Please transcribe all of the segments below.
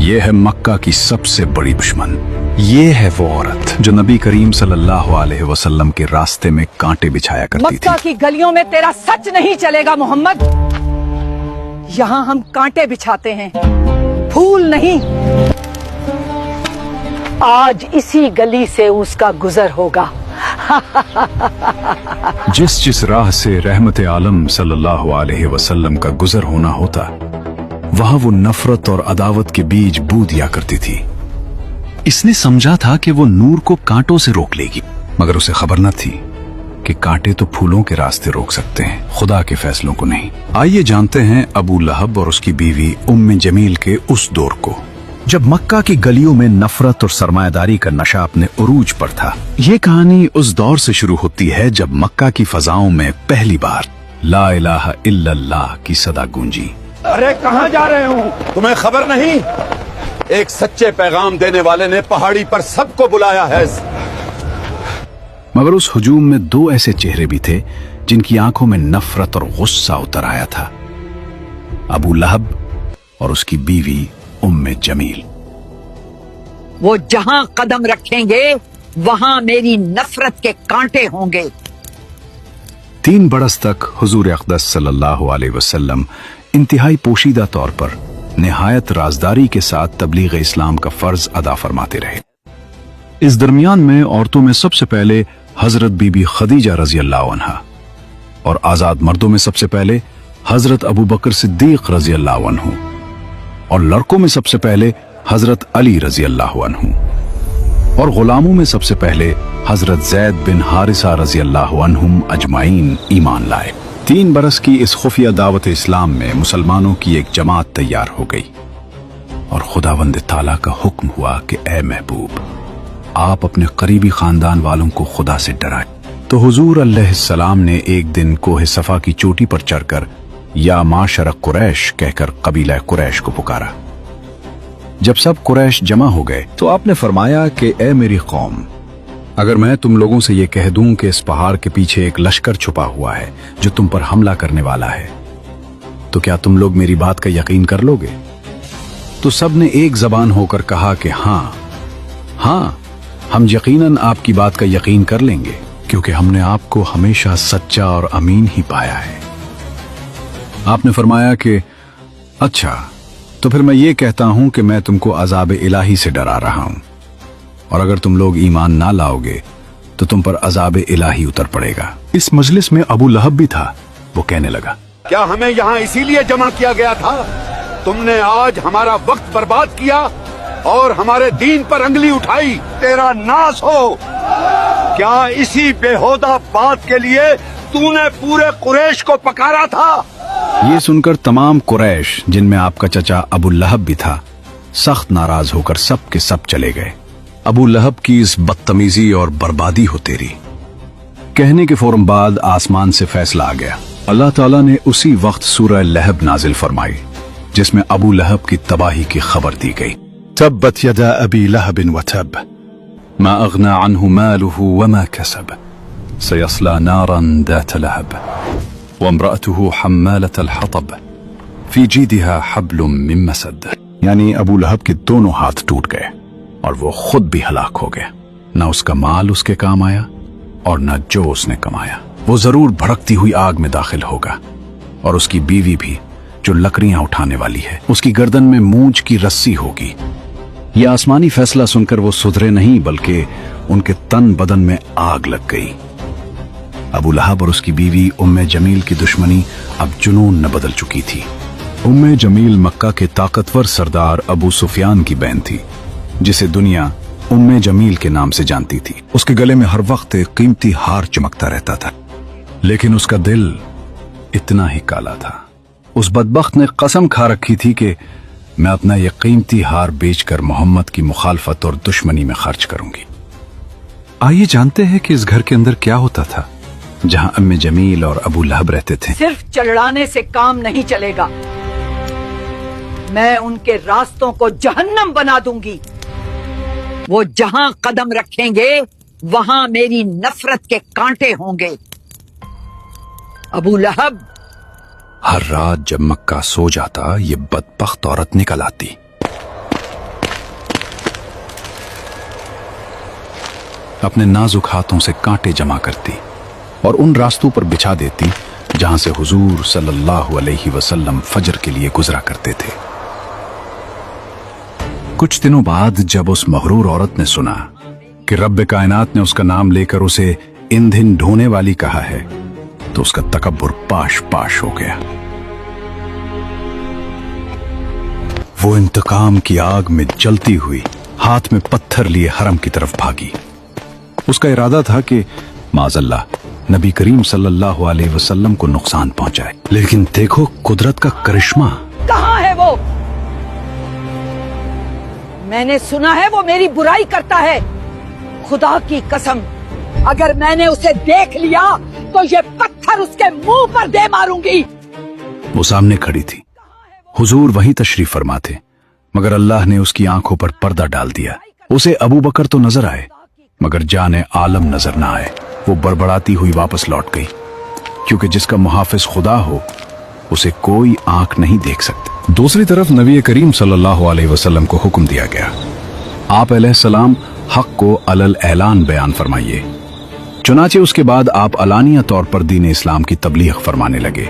یہ ہے مکہ کی سب سے بڑی دشمن. یہ ہے وہ عورت جو نبی کریم صلی اللہ علیہ وسلم کے راستے میں کانٹے بچھایا کرتی تھی. مکہ کی گلیوں میں تیرا سچ نہیں چلے گا محمد. یہاں ہم کانٹے بچھاتے ہیں، پھول نہیں. آج اسی گلی سے اس کا گزر ہوگا. جس راہ سے رحمت عالم صلی اللہ علیہ وسلم کا گزر ہونا ہوتا، وہاں وہ نفرت اور عداوت کے بیج بو دیا کرتی تھی. اس نے سمجھا تھا کہ وہ نور کو کانٹوں سے روک لے گی، مگر اسے خبر نہ تھی کہ کانٹے تو پھولوں کے راستے روک سکتے ہیں، خدا کے فیصلوں کو نہیں. آئیے جانتے ہیں ابو لہب اور اس کی بیوی ام جمیل کے اس دور کو جب مکہ کی گلیوں میں نفرت اور سرمایہ داری کا نشہ اپنے عروج پر تھا. یہ کہانی اس دور سے شروع ہوتی ہے جب مکہ کی فضاؤں میں پہلی بار لا الہ الا اللہ کی صدا گونجی. ارے کہاں جا رہے ہوں؟ تمہیں خبر نہیں؟ ایک سچے پیغام دینے والے نے پہاڑی پر سب کو بلایا ہے. مگر اس ہجوم میں دو ایسے چہرے بھی تھے جن کی آنکھوں میں نفرت اور غصہ اتر آیا تھا: ابو لہب اور اس کی بیوی ام جمیل. وہ جہاں قدم رکھیں گے وہاں میری نفرت کے کانٹے ہوں گے. 3 برس تک حضور اقدس صلی اللہ علیہ وسلم انتہائی پوشیدہ طور پر نہایت رازداری کے ساتھ تبلیغ اسلام کا فرض ادا فرماتے رہے. اس درمیان میں عورتوں میں سب سے پہلے حضرت بی بی خدیجہ رضی اللہ عنہا، اور آزاد مردوں میں سب سے پہلے حضرت ابو بکر صدیق رضی اللہ عنہ، اور لڑکوں میں سب سے پہلے حضرت علی رضی اللہ عنہ، اور غلاموں میں سب سے پہلے حضرت زید بن حارثہ رضی اللہ عنہم اجمعین ایمان لائے. 3 برس کی اس خفیہ دعوت اسلام میں مسلمانوں کی ایک جماعت تیار ہو گئی، اور خداوند تعالیٰ کا حکم ہوا کہ اے محبوب، آپ اپنے قریبی خاندان والوں کو خدا سے ڈرائیں. تو حضور علیہ السلام نے ایک دن کوہ صفا کی چوٹی پر چڑھ کر یا معاشر قریش کہہ کر قبیلہ قریش کو پکارا. جب سب قریش جمع ہو گئے تو آپ نے فرمایا کہ اے میری قوم، اگر میں تم لوگوں سے یہ کہہ دوں کہ اس پہاڑ کے پیچھے ایک لشکر چھپا ہوا ہے جو تم پر حملہ کرنے والا ہے، تو کیا تم لوگ میری بات کا یقین کر لو گے؟ تو سب نے ایک زبان ہو کر کہا کہ ہاں ہاں، ہم یقیناً آپ کی بات کا یقین کر لیں گے، کیونکہ ہم نے آپ کو ہمیشہ سچا اور امین ہی پایا ہے. آپ نے فرمایا کہ اچھا، تو پھر میں یہ کہتا ہوں کہ میں تم کو عذاب الہی سے ڈرا رہا ہوں، اور اگر تم لوگ ایمان نہ لاؤ گے تو تم پر عذاب الہی اتر پڑے گا. اس مجلس میں ابو لہب بھی تھا. وہ کہنے لگا، کیا ہمیں یہاں اسی لیے جمع کیا گیا تھا؟ تم نے آج ہمارا وقت برباد کیا اور ہمارے دین پر انگلی اٹھائی. تیرا ناس ہو! کیا اسی بےہودہ بات کے لیے تو نے پورے قریش کو پکارا تھا؟ یہ سن کر تمام قریش، جن میں آپ کا چچا ابو لہب بھی تھا، سخت ناراض ہو کر سب کے سب چلے گئے. ابو لہب کی اس بدتمیزی اور بربادی ہو تیری کہنے کے فوراً بعد آسمان سے فیصلہ آ گیا. اللہ تعالیٰ نے اسی وقت سورہ لہب نازل فرمائی، جس میں ابو لہب کی تباہی کی خبر دی گئی. تبت یدا ابی لہب وتب ما اغنى عنه ماله وما كسب سيصلى نارا ذات لهب وامرأته حمالة الحطب في جيدها حبل من مسد. یعنی ابو لہب کے دونوں ہاتھ ٹوٹ گئے اور وہ خود بھی ہلاک ہو گیا. نہ اس کا مال اس کے کام آیا اور نہ جو اس نے کمایا. وہ ضرور بھڑکتی ہوئی آگ میں داخل ہوگا، اور اس کی بیوی بھی جو لکڑیاں اٹھانے والی ہے، اس کی گردن میں مونچھ کی رسی ہوگی. یہ آسمانی فیصلہ سن کر وہ سدھرے نہیں، بلکہ ان کے تن بدن میں آگ لگ گئی. ابو لہب اور اس کی بیوی ام جمیل کی دشمنی اب جنون نہ بدل چکی تھی. ام جمیل مکہ کے طاقتور سردار ابو سفیان کی بہن تھی، جسے دنیا ام جمیل کے نام سے جانتی تھی. اس کے گلے میں ہر وقت ایک قیمتی ہار چمکتا رہتا تھا، لیکن اس کا دل اتنا ہی کالا تھا. اس بدبخت نے قسم کھا رکھی تھی کہ میں اپنا یہ قیمتی ہار بیچ کر محمد کی مخالفت اور دشمنی میں خرچ کروں گی. آئیے جانتے ہیں کہ اس گھر کے اندر کیا ہوتا تھا جہاں ام جمیل اور ابو لہب رہتے تھے. صرف چڑھانے سے کام نہیں چلے گا، میں ان کے راستوں کو جہنم بنا دوں گی. وہ جہاں قدم رکھیں گے وہاں میری نفرت کے کانٹے ہوں گے. ابو لہب ہر رات جب مکہ سو جاتا، یہ بدبخت عورت نکل آتی अपने नाजुक हाथों से कांटे जमा करती और उन रास्तों पर बिछा देती जहां से हुजूर सल्लल्लाहु अलैहि वसल्लम फजर के लिए गुजरा करते थे। कुछ दिनों बाद जब उस मगरूर औरत ने सुना कि रब्बे कायनात ने उसका नाम लेकर उसे ईंधन ढोने वाली कहा है, तो उसका तकब्बुर पाश पाश हो गया। वो इंतकाम की आग में जलती हुई हाथ में पत्थर लिए हरम की तरफ भागी। उसका इरादा था कि माज़अल्लाह नबी करीम सल्लल्लाहु अलैहि वसल्लम को नुकसान पहुंचाए, लेकिन देखो कुदरत का करिश्मा। कहाँ है वो? मैंने सुना है वो मेरी बुराई करता है। खुदा की कसम, अगर मैंने उसे देख लिया तो ये पत्थर उसके मुंह पर दे मारूंगी। वो सामने खड़ी थी, हुजूर वहीं तशरीफ फरमा थे, मगर अल्लाह ने उसकी आंखों पर पर्दा डाल दिया। उसे अबू बकर तो नजर आए, मगर जाने आलम नजर ना आए। वो बड़बड़ाती हुई वापस लौट गई, क्योंकि जिसका मुहाफिज खुदा हो उसे कोई आंख नहीं देख सकती। दूसरी तरफ नबी करीम सल्लल्लाहु अलैहि वसल्लम को हुक्म दिया गया, आप अलैहिस्सलाम हक को अलल ऐलान बयान फरमाइए। चुनाचे उसके बाद आप अलानिया तौर पर दीन इस्लाम की तबलीग फरमाने लगे,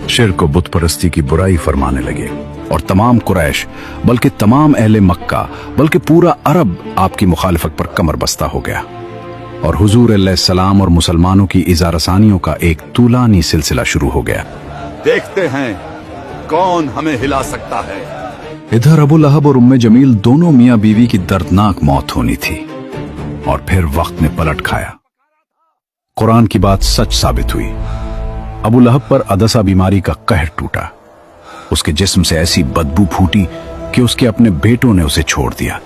शिर्क व बुत परस्ती की बुराई फरमाने लगे, और तमाम कुरैश बल्कि तमाम अहले मक्का बल्कि पूरा अरब आपकी मुखालिफत पर कमर बस्ता हो गया, और हुजूर अलैहिस्सलाम और मुसलमानों की इज़ारसानियों का एक तूलानी सिलसिला शुरू हो गया। देखते हैं कौन हमें हिला सकता है। इधर अबू लहब और उम्मे जमील दोनों मियां बीवी की दर्दनाक मौत होनी थी, और फिर वक्त ने पलट खाया। कुरान की बात सच साबित हुई। अबू लहब पर अदसा बीमारी का कहर टूटा। उसके जिस्म से ऐसी बदबू फूटी कि उसके अपने बेटों ने उसे छोड़ दिया।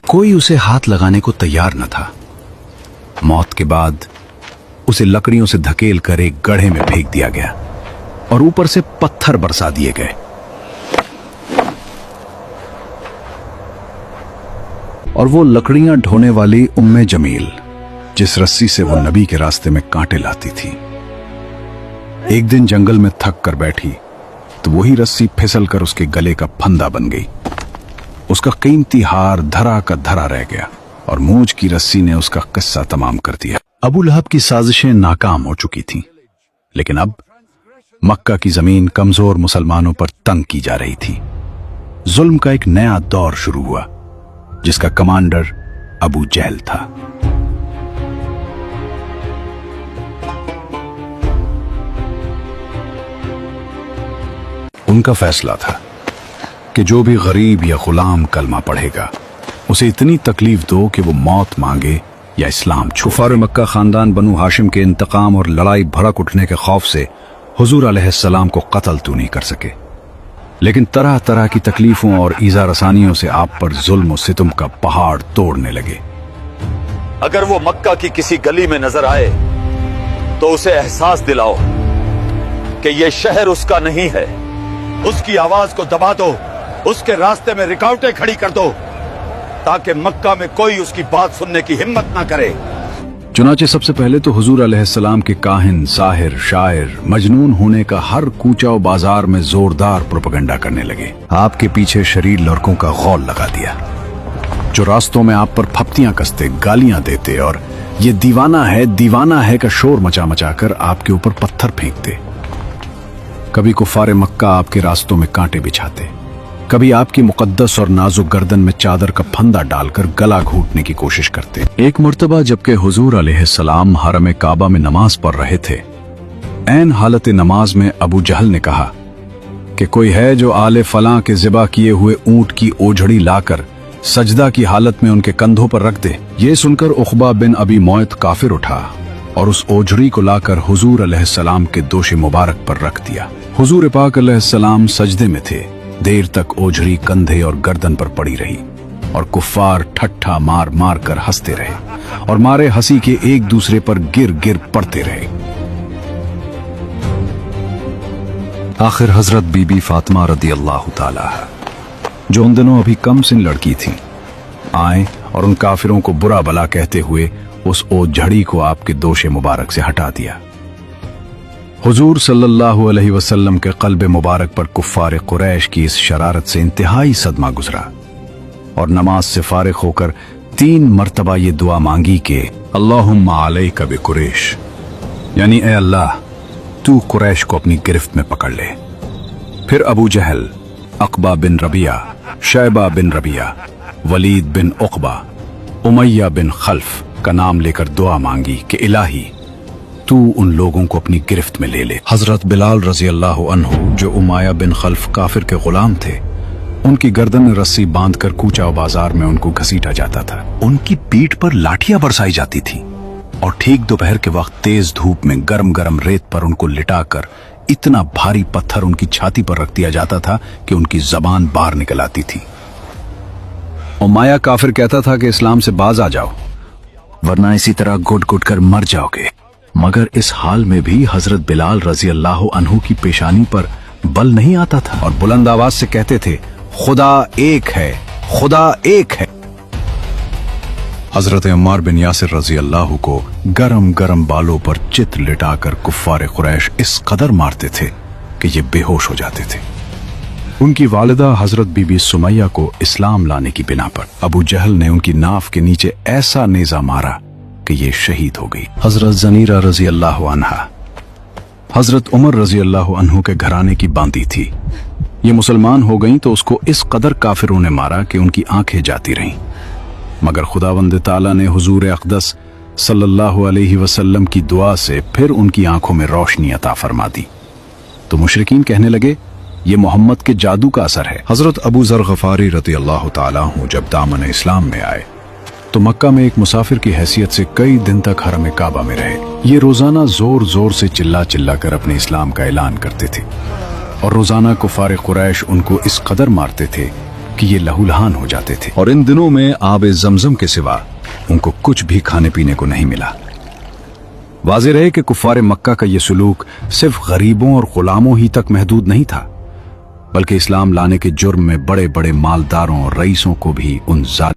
कोई उसे हाथ लगाने को तैयार न था। मौत के बाद उसे लकड़ियों से धकेल कर एक गड्ढे में फेंक दिया गया और ऊपर से पत्थर बरसा दिए गए। और वो लकड़ियां ढोने वाली उम्मे जमील, जिस रस्सी से वो नबी के रास्ते में कांटे लाती थी, एक दिन जंगल में थक कर बैठी तो वही रस्सी फिसल कर उसके गले का फंदा बन गई। उसका कीमती हार धरा का धरा रह गया और मूंछ की रस्सी ने उसका किस्सा तमाम कर दिया। अबू लहब की साजिशें नाकाम हो चुकी थीं, लेकिन अब मक्का की जमीन कमजोर मुसलमानों पर तंग की जा रही थी। जुल्म का एक नया दौर शुरू हुआ, जिसका कमांडर अबू जहल था। उनका फैसला था कि जो भी गरीब या गुलाम कलमा पढ़ेगा उसे इतनी तकलीफ दो कि वो मौत मांगे या इस्लाम छोड़े। कुफार मक्का खानदान बनु हाशिम के इंतकाम और लड़ाई भड़क उठने के खौफ से हुजूर अलैहिस्सलाम को कत्ल तो नहीं कर सके, लेकिन तरह तरह की तकलीफों और ईजा रसानियों से आप पर जुल्म और सितम का पहाड़ तोड़ने लगे। अगर वो मक्का की किसी गली में नजर आए तो उसे एहसास दिलाओ कि ये शहर उसका नहीं है। उसकी आवाज को दबा दो, उसके रास्ते में रुकावटें खड़ी कर दो, ताकि मक्का में कोई उसकी बात सुनने की हिम्मत ना करे। चुनाचे सबसे पहले तो हुजूर अलैहिस्सलाम के काहिन, साहिर, शायर, मजनून होने का हर कूचा और बाजार में जोरदार प्रोपेगेंडा करने लगे। आपके पीछे शरीर लड़कों का गौल लगा दिया, जो रास्तों में आप पर फप्तियां कसते, गालियां देते और ये दीवाना है का शोर मचा मचा कर आपके ऊपर पत्थर फेंकते। कभी कुफारे मक्का आपके रास्तों में कांटे बिछाते, कभी आपकी मुकद्दस और नाजुक गर्दन में चादर का फंदा डालकर गला घोंटने की कोशिश करते। एक मर्तबा जबकि हुजूर अलैहिस्सलाम हरम काबा में नमाज पढ़ रहे थे, ऐन हालत नमाज में अबू जहल ने कहा कि कोई है जो आले फलां के ज़िबा किए हुए ऊंट की ओझड़ी लाकर सजदा की हालत में उनके कंधों पर रख दे। ये सुनकर उखबा बिन अबी मुयत काफिर उठा और उस ओझड़ी को लाकर हुजूर अलैहिस्सलाम के दोशे मुबारक पर रख दिया। हुजूर पाक अलैहिस्सलाम सजदे में थे। देर तक ओझड़ी कंधे और गर्दन पर पड़ी रही और कुफ्फार ठट्ठा मार मार कर हंसते रहे और मारे हंसी के एक दूसरे पर गिर गिर पड़ते रहे। आखिर हजरत बीबी फातिमा रदी अल्लाह ताला, जो उन दिनों अभी कम सिन लड़की थी, आए और उन काफिरों को बुरा भला कहते हुए उस ओझड़ी को आपके दोशे मुबारक से हटा दिया। हुजूर सल्लल्लाहु अलैहि वसल्लम के क़ल्ब मुबारक पर कुफ़ार कुरैश की इस शरारत से इंतहाई सदमा गुजरा और नमाज से फारिग होकर 3 मरतबा ये दुआ मांगी कि अल्लाहुम्मा अलैका बिकुरैश, यानी ए अल्लाह तू कुरैश को अपनी गिरफ्त में पकड़ ले। फिर अबू जहल, अक़बा बिन रबिया, शैबा बिन रबिया, वलीद बिन उक़बा, उमैया बिन खल्फ का नाम लेकर दुआ मांगी कि इलाही तू उन लोगों को अपनी गिरफ्त में ले ले। हजरत बिलाल रजी अल्लाह अन्हु जो उमैया बिन खल्फ काफिर के गुलाम थे, उनकी गर्दन में रस्सी बांधकर कूचा बाजार में उनको घसीटा जाता था। उनकी पीठ पर लाठियां बरसाई जाती थी और ठीक दोपहर के वक्त तेज धूप में गरम गरम रेत पर उनको लिटाकर इतना भारी पत्थर उनकी छाती पर रख दिया जाता था कि उनकी जबान बाहर निकल आती थी। उमैया काफिर कहता था कि इस्लाम से बाज आ जाओ वरना इसी तरह घुट घुट कर मर जाओगे। मगर इस हाल में भी हजरत बिलाल रजी अल्लाह अन्हु की पेशानी पर बल नहीं आता था और बुलंद आवाज से कहते थे, खुदा एक है, खुदा एक है। हजरत अम्मार बिन यासिर रजी अल्लाह को गरम गरम बालों पर चित लिटाकर कुफ्फार कुरैश इस कदर मारते थे कि ये बेहोश हो जाते थे। उनकी वालिदा हजरत बीबी सुमैया को इस्लाम लाने की बिना पर अबू जहल ने उनकी नाफ के नीचे ऐसा नेजा मारा कि ये शहीद हो गई। हजरत जनीरा रजी अल्लाह अन्हा हजरत उमर रजी अल्लाह अन्हु के घराने की बांदी थी। ये मुसलमान हो गईं तो उसको इस कदर काफिरों ने मारा कि उनकी आंखें जाती रहीं। मगर खुदावंद ताला ने हुजूर अक़दस सल्लल्लाहु अलैहि वसल्लम की दुआ से फिर उनकी आंखों में रोशनी अता फरमा दी। तो मुशरिकीन कहने लगे, ये मोहम्मद के जादू का असर है। हजरत अबू ज़र गफारी रज़ी अल्लाह ताला अन्हु जब दामन इस्लाम में आए तो मक्का में एक मुसाफिर की हैसियत से कई दिन तक हरम काबा में रहे। ये रोजाना जोर जोर से चिल्ला चिल्ला कर अपने इस्लाम का ऐलान करते थे और रोजाना कुफार कुरैश उनको इस कदर मारते थे कि ये लहूलहान हो जाते थे और इन दिनों में आब जमजम के सिवा उनको कुछ भी खाने पीने को नहीं मिला। वाज़ेह रहे कि कुफार मक्का का ये सलूक सिर्फ गरीबों और गुलामों ही तक महदूद नहीं था, बल्कि इस्लाम लाने के जुर्म में बड़े बड़े मालदारों और रईसों को भी उन